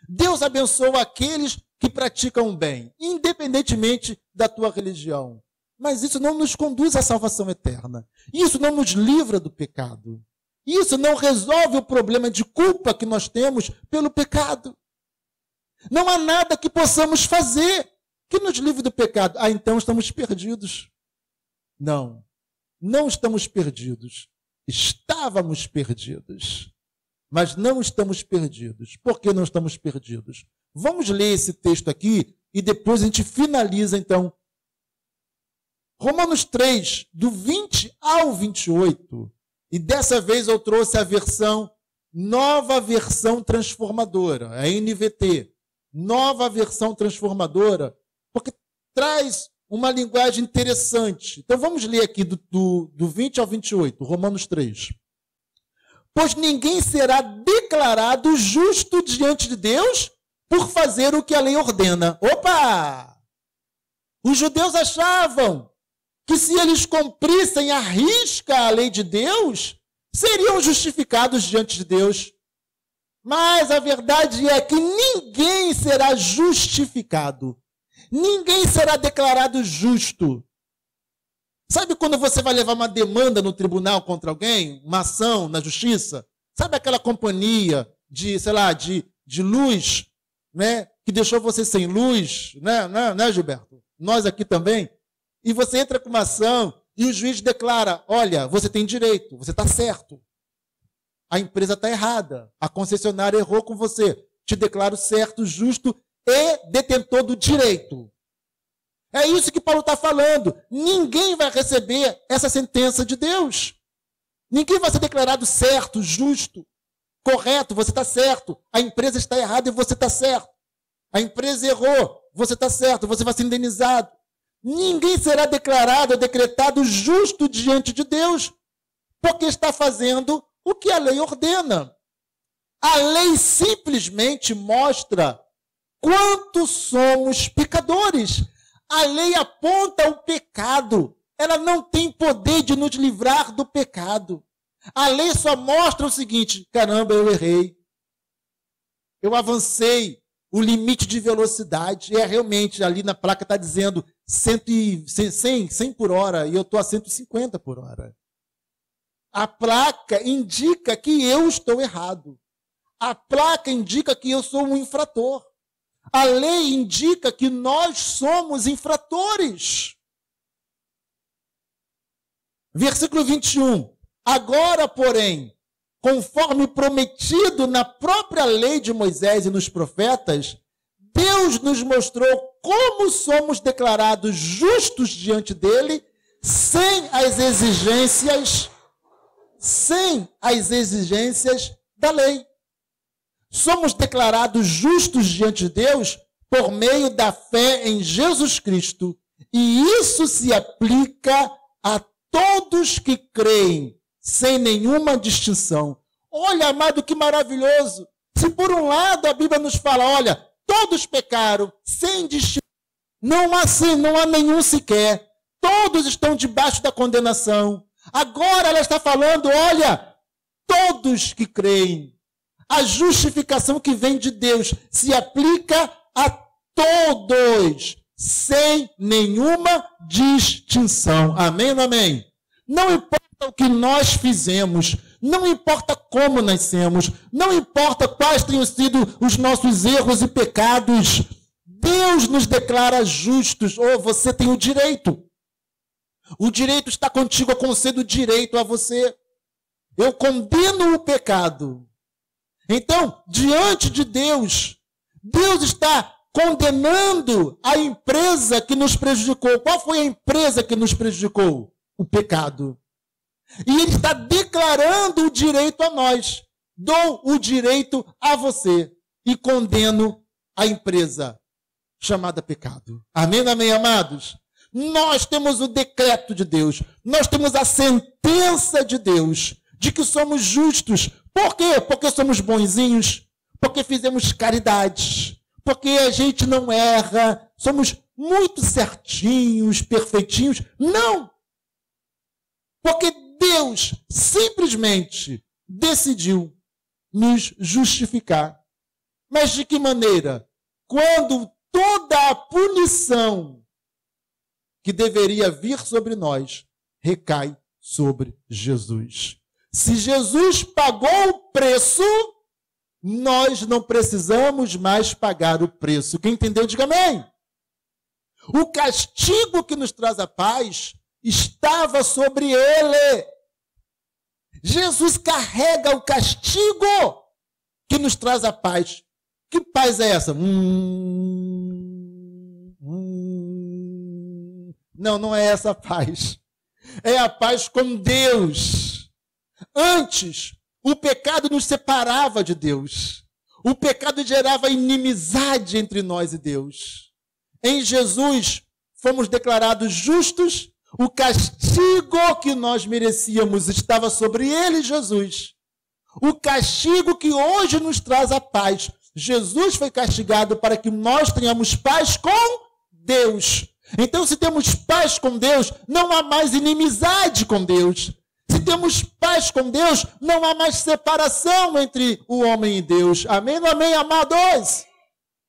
Deus abençoa aqueles que praticam o bem, independentemente da tua religião. Mas isso não nos conduz à salvação eterna. Isso não nos livra do pecado. Isso não resolve o problema de culpa que nós temos pelo pecado. Não há nada que possamos fazer que nos livre do pecado. Ah, então estamos perdidos. Não, não estamos perdidos. Estávamos perdidos. Mas não estamos perdidos. Por que não estamos perdidos? Vamos ler esse texto aqui e depois a gente finaliza, então. Romanos 3, do 20 ao 28. E dessa vez eu trouxe a versão, nova versão transformadora, a NVT. Nova versão transformadora, porque traz uma linguagem interessante. Então vamos ler aqui do 20 ao 28, Romanos 3. Pois ninguém será declarado justo diante de Deus por fazer o que a lei ordena. Opa! Os judeus achavam que se eles cumprissem à risca a lei de Deus, seriam justificados diante de Deus. Mas a verdade é que ninguém será justificado. Ninguém será declarado justo. Sabe quando você vai levar uma demanda no tribunal contra alguém? Uma ação na justiça? Sabe aquela companhia de, sei lá, de luz, né? Que deixou você sem luz, né, Gilberto? Nós aqui também. E você entra com uma ação e o juiz declara, olha, você tem direito, você está certo. A empresa está errada, a concessionária errou com você. Te declaro certo, justo e detentor do direito. É isso que Paulo está falando. Ninguém vai receber essa sentença de Deus. Ninguém vai ser declarado certo, justo, correto, você está certo. A empresa está errada e você está certo. A empresa errou, você está certo, você vai ser indenizado. Ninguém será declarado ou decretado justo diante de Deus, porque está fazendo o que a lei ordena. A lei simplesmente mostra quanto somos pecadores. A lei aponta o pecado. Ela não tem poder de nos livrar do pecado. A lei só mostra o seguinte: caramba, eu errei. Eu avancei o limite de velocidade. É realmente, ali na placa está dizendo 100 por hora e eu estou a 150 por hora. A placa indica que eu estou errado. A placa indica que eu sou um infrator. A lei indica que nós somos infratores. Versículo 21. Agora, porém, conforme prometido na própria lei de Moisés e nos profetas, Deus nos mostrou como somos declarados justos diante dele, sem as exigências da lei. Somos declarados justos diante de Deus por meio da fé em Jesus Cristo. E isso se aplica a todos que creem, sem nenhuma distinção. Olha, amado, que maravilhoso. Se por um lado a Bíblia nos fala, olha, todos pecaram, sem distinção. Não há nenhum sequer. Todos estão debaixo da condenação. Agora ela está falando, olha, todos que creem. A justificação que vem de Deus se aplica a todos, sem nenhuma distinção. Amém ou amém? Não importa o que nós fizemos, não importa como nascemos, não importa quais tenham sido os nossos erros e pecados, Deus nos declara justos. Oh, você tem o direito. O direito está contigo, eu concedo o direito a você. Eu condeno o pecado. Então, diante de Deus, Deus está condenando a empresa que nos prejudicou. Qual foi a empresa que nos prejudicou? O pecado. E Ele está declarando o direito a nós. Dou o direito a você e condeno a empresa chamada pecado. Amém, amém, amados? Nós temos o decreto de Deus. Nós temos a sentença de Deus de que somos justos. Por quê? Porque somos bonzinhos, porque fizemos caridades, porque a gente não erra, somos muito certinhos, perfeitinhos. Não! Porque Deus simplesmente decidiu nos justificar. Mas de que maneira? Quando toda a punição que deveria vir sobre nós recai sobre Jesus. Se Jesus pagou o preço, nós não precisamos mais pagar o preço. Quem entendeu, diga amém. O castigo que nos traz a paz estava sobre ele. Jesus carrega o castigo que nos traz a paz. Que paz é essa? Não, não é essa a paz. É a paz com Deus. Antes, o pecado nos separava de Deus. O pecado gerava inimizade entre nós e Deus. Em Jesus, fomos declarados justos. O castigo que nós merecíamos estava sobre ele, Jesus. O castigo que hoje nos traz a paz. Jesus foi castigado para que nós tenhamos paz com Deus. Então, se temos paz com Deus, não há mais inimizade com Deus. Se temos paz com Deus, não há mais separação entre o homem e Deus. Amém ou não amém, amados?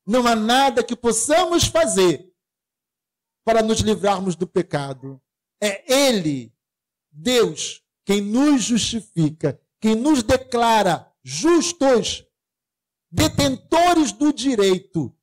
Não há nada que possamos fazer para nos livrarmos do pecado. É Ele, Deus, quem nos justifica, quem nos declara justos, detentores do direito.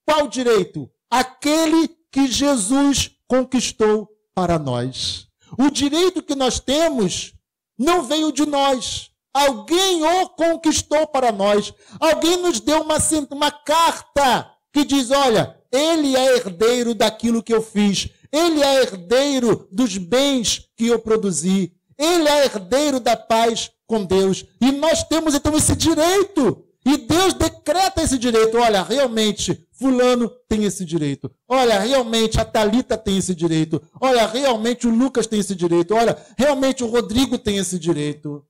Qual direito? Aquele que Jesus conquistou para nós. O direito que nós temos não veio de nós. Alguém o conquistou para nós. Alguém nos deu uma carta que diz, olha, ele é herdeiro daquilo que eu fiz. Ele é herdeiro dos bens que eu produzi. Ele é herdeiro da paz com Deus. E nós temos então esse direito. E Deus decreta esse direito. Olha, realmente, fulano tem esse direito. Olha, realmente, a Thalita tem esse direito. Olha, realmente, o Lucas tem esse direito. Olha, realmente, o Rodrigo tem esse direito.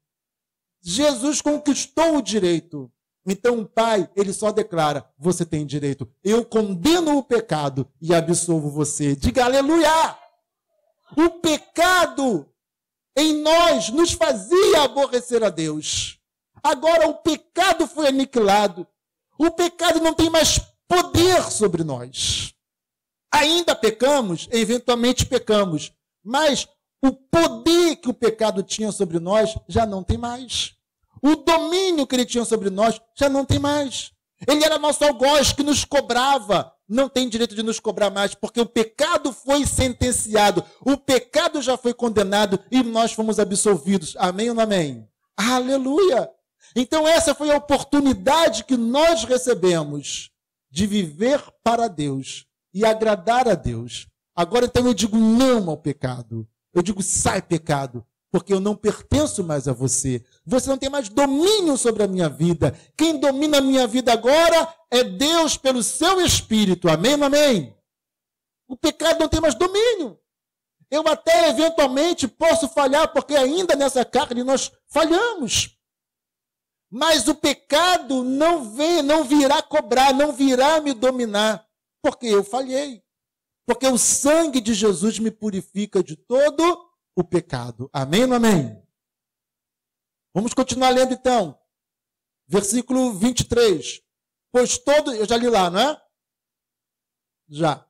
Jesus conquistou o direito. Então, o Pai, ele só declara, você tem direito. Eu condeno o pecado e absolvo você. Diga aleluia! O pecado em nós nos fazia aborrecer a Deus. Agora o pecado foi aniquilado. O pecado não tem mais poder sobre nós. Ainda pecamos, eventualmente pecamos, mas o poder que o pecado tinha sobre nós já não tem mais. O domínio que ele tinha sobre nós já não tem mais. Ele era nosso algoz que nos cobrava. Não tem direito de nos cobrar mais, porque o pecado foi sentenciado. O pecado já foi condenado e nós fomos absolvidos. Amém ou não amém? Aleluia! Então essa foi a oportunidade que nós recebemos de viver para Deus e agradar a Deus. Agora então eu digo não ao pecado. Eu digo sai pecado, porque eu não pertenço mais a você. Você não tem mais domínio sobre a minha vida. Quem domina a minha vida agora é Deus pelo seu Espírito. Amém ou amém? O pecado não tem mais domínio. Eu até eventualmente posso falhar, porque ainda nessa carne nós falhamos. Mas o pecado não virá cobrar, não virá me dominar, porque eu falhei. Porque o sangue de Jesus me purifica de todo o pecado. Amém ou não amém? Vamos continuar lendo então. Versículo 23. Pois todo... Eu já li lá, não é? Já.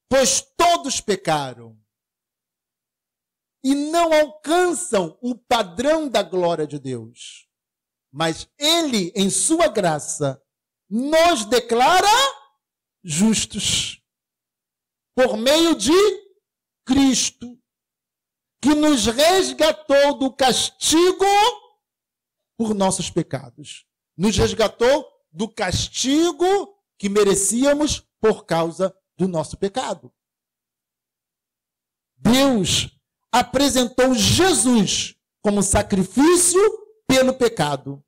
Pois todos pecaram e não alcançam o padrão da glória de Deus. Mas Ele, em sua graça, nos declara justos por meio de Cristo, que nos resgatou do castigo por nossos pecados. Nos resgatou do castigo que merecíamos por causa do nosso pecado. Deus apresentou Jesus como sacrifício pelo pecado,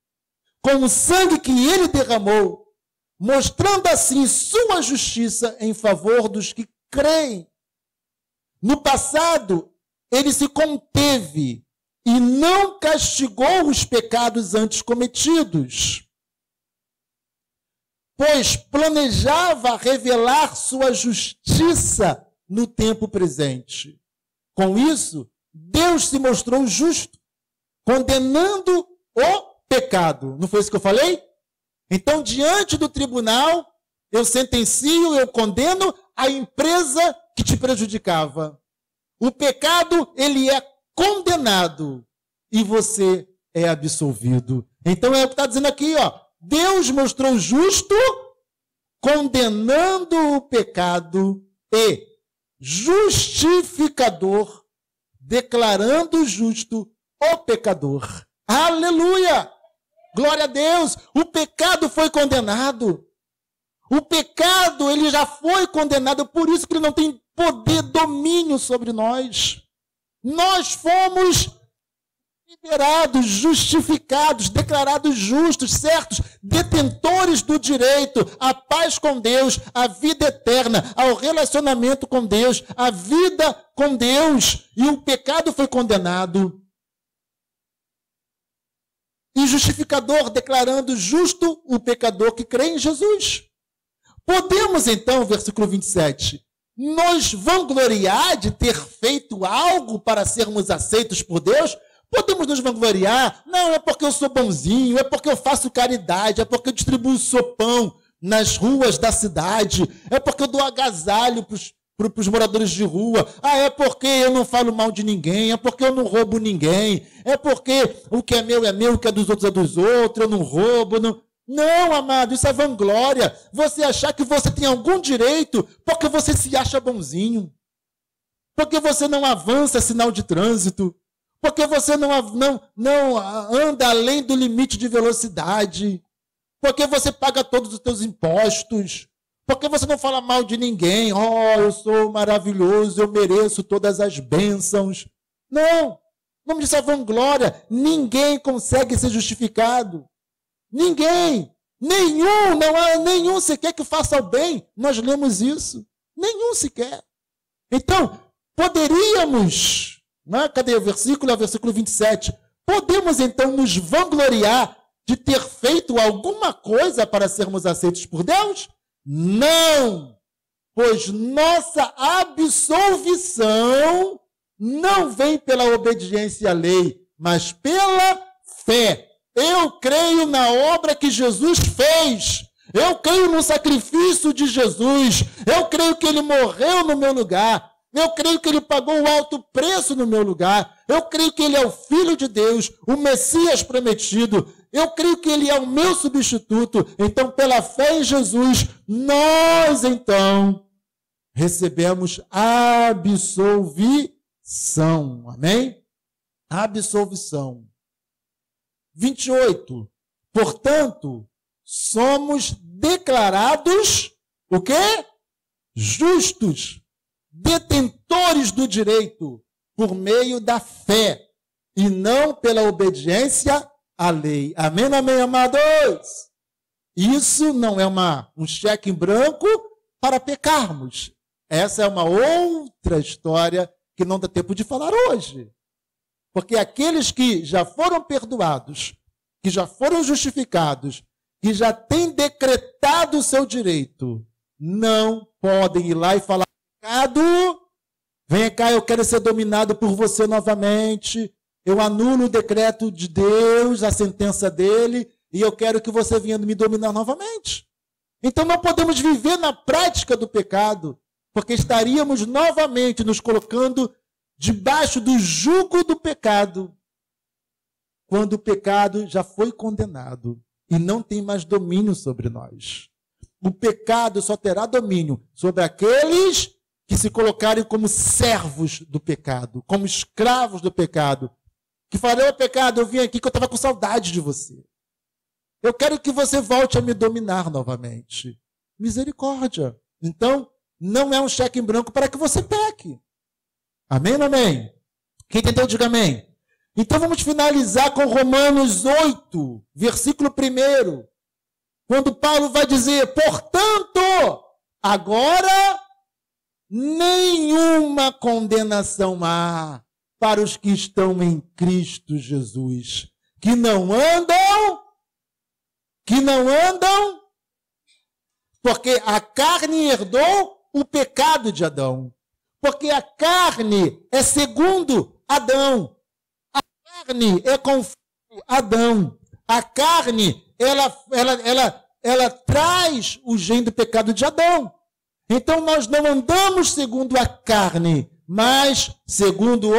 com o sangue que ele derramou, mostrando assim sua justiça em favor dos que creem. No passado, ele se conteve e não castigou os pecados antes cometidos, pois planejava revelar sua justiça no tempo presente. Com isso, Deus se mostrou justo, condenando o pecado. Não foi isso que eu falei? Então, diante do tribunal, eu sentencio, eu condeno a empresa que te prejudicava. O pecado, ele é condenado e você é absolvido. Então, é o que está dizendo aqui, ó. Deus mostrou justo, condenando o pecado, e justificador, declarando justo o pecador. Aleluia! Glória a Deus! O pecado foi condenado. O pecado, ele já foi condenado, por isso que ele não tem poder, domínio sobre nós. Nós fomos liberados, justificados, declarados justos, certos, detentores do direito à paz com Deus, à vida eterna, ao relacionamento com Deus, à vida com Deus. E o pecado foi condenado. E justificador, declarando justo o pecador que crê em Jesus. Podemos então, versículo 27, nos vangloriar de ter feito algo para sermos aceitos por Deus? Podemos nos vangloriar? Não, é porque eu sou bonzinho, é porque eu faço caridade, é porque eu distribuo sopão nas ruas da cidade, é porque eu dou agasalho para os moradores de rua, é porque eu não falo mal de ninguém, é porque eu não roubo ninguém, é porque o que é meu, o que é dos outros, eu não roubo, não... Não, amado, isso é vanglória. Você achar que você tem algum direito porque você se acha bonzinho, porque você não avança sinal de trânsito, porque você não anda além do limite de velocidade, porque você paga todos os seus impostos, porque você não fala mal de ninguém. Eu sou maravilhoso, eu mereço todas as bênçãos. Não, o nome disso é vanglória. Ninguém consegue ser justificado. Ninguém, não há nenhum sequer que faça o bem. Nós lemos isso. Nenhum sequer. Então, poderíamos, cadê o versículo? É o versículo 27. Podemos então nos vangloriar de ter feito alguma coisa para sermos aceitos por Deus? Não, pois nossa absolvição não vem pela obediência à lei, mas pela fé. Eu creio na obra que Jesus fez. Eu creio no sacrifício de Jesus. Eu creio que ele morreu no meu lugar. Eu creio que ele pagou o alto preço no meu lugar. Eu creio que ele é o Filho de Deus, o Messias prometido. Eu creio que ele é o meu substituto. Então, pela fé em Jesus, nós, então, recebemos absolvição. Amém? Absolvição. 28. Portanto, somos declarados, o quê? Justos, detentores do direito, por meio da fé, e não pela obediência à lei. Amém, amém, amados? Isso não é um cheque em branco para pecarmos. Essa é uma outra história que não dá tempo de falar hoje. Porque aqueles que já foram perdoados, que já foram justificados, que já têm decretado o seu direito, não podem ir lá e falar: pecado, vem cá, eu quero ser dominado por você novamente, eu anulo o decreto de Deus, a sentença dele, e eu quero que você venha me dominar novamente. Então não podemos viver na prática do pecado, porque estaríamos novamente nos colocando debaixo do jugo do pecado, quando o pecado já foi condenado e não tem mais domínio sobre nós. O pecado só terá domínio sobre aqueles que se colocarem como servos do pecado, como escravos do pecado, que falam: pecado, eu vim aqui que eu estava com saudade de você. Eu quero que você volte a me dominar novamente. Misericórdia. Então, não é um cheque em branco para que você peque. Amém ou amém? Quem entendeu, diga amém. Então vamos finalizar com Romanos 8, versículo 1. Quando Paulo vai dizer: portanto, agora nenhuma condenação há para os que estão em Cristo Jesus, que não andam, porque a carne herdou o pecado de Adão. Porque a carne é segundo Adão. A carne é conforme Adão. A carne, ela traz o gene do pecado de Adão. Então nós não andamos segundo a carne, mas segundo o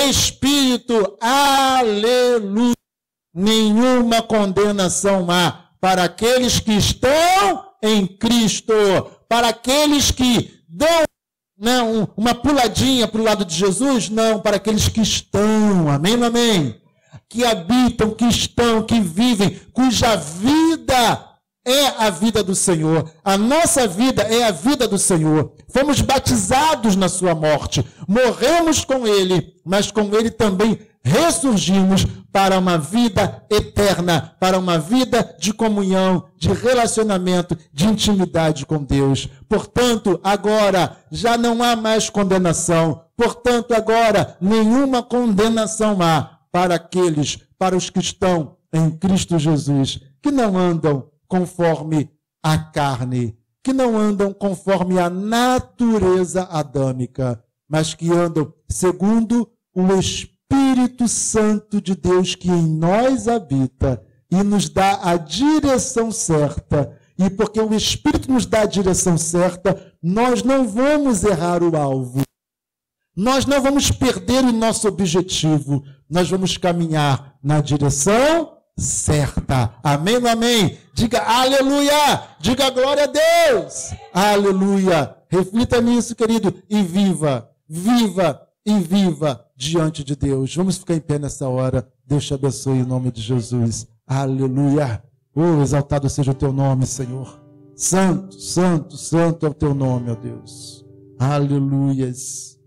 Espírito. Aleluia. Nenhuma condenação há para aqueles que estão em Cristo, para aqueles que dão uma puladinha para o lado de Jesus, não, para aqueles que estão, amém, amém, que habitam, que estão, que vivem, cuja vida é a vida do Senhor. A nossa vida é a vida do Senhor. Fomos batizados na sua morte, morremos com Ele, mas com Ele também ressurgimos para uma vida eterna, para uma vida de comunhão, de relacionamento, de intimidade com Deus. Portanto, agora já não há mais condenação. Portanto, agora nenhuma condenação há para os que estão em Cristo Jesus, que não andam conforme a carne, que não andam conforme a natureza adâmica, mas que andam segundo o Espírito Santo de Deus que em nós habita e nos dá a direção certa. E porque o Espírito nos dá a direção certa, nós não vamos errar o alvo. Nós não vamos perder o nosso objetivo. Nós vamos caminhar na direção certa. Amém, amém? Diga aleluia. Diga glória a Deus. Aleluia. Reflita nisso, querido, e viva diante de Deus. Vamos ficar em pé nessa hora. Deus te abençoe em nome de Jesus. Aleluia. Oh, exaltado seja o teu nome, Senhor. Santo, santo, santo é o teu nome, ó Deus. Aleluias.